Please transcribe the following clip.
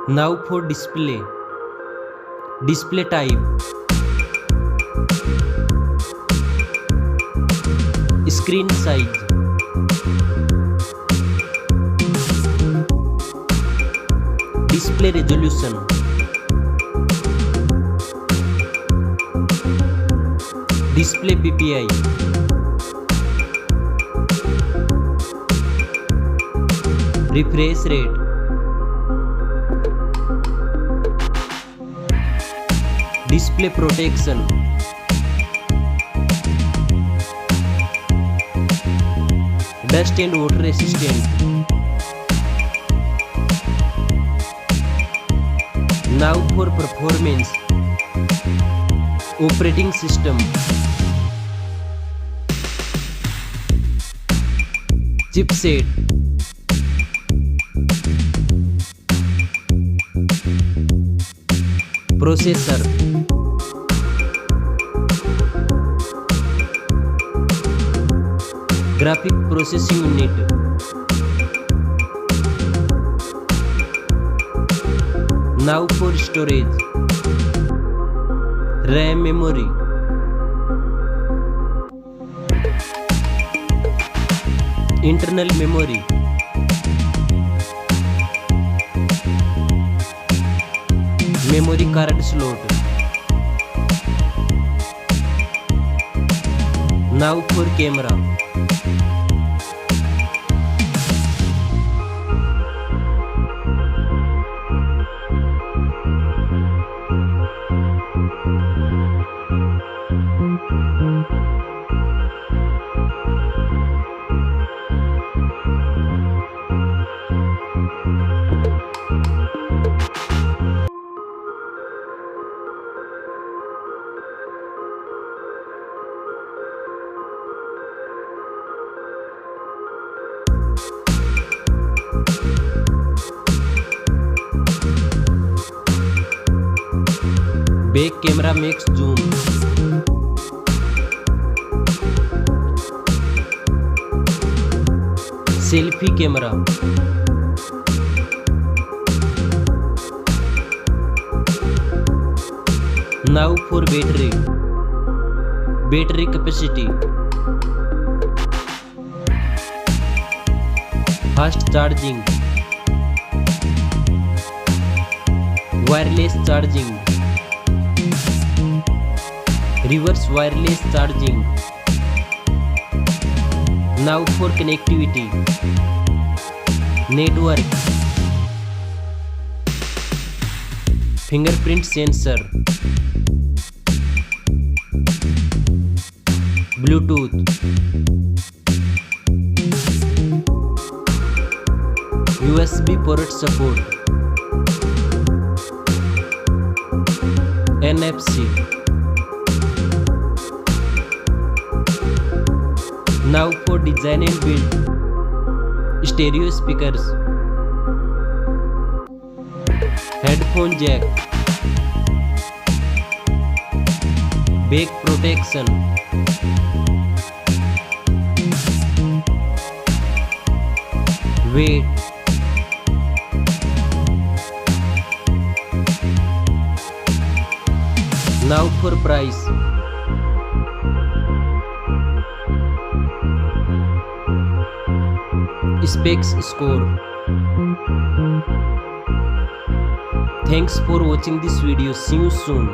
Now for display. Display type. Screen size. Display resolution. Display PPI. Refresh rate. Display protection. Dust and water resistant. Now for performance. Operating system. Chipset. Processor. Graphic processing unit. Now for storage. RAM memory. Internal memory. Memory card slot. Now for camera. Back camera makes zoom. Selfie camera. Now for battery. Battery capacity. Fast charging. Wireless charging. Reverse wireless charging. Now for connectivity. Network. Fingerprint sensor. Bluetooth. USB port support. NFC. Now for design and build. Stereo speakers. Headphone jack. Back protection. Weight. Now for price. Specs score. Thanks for watching this video. See you soon.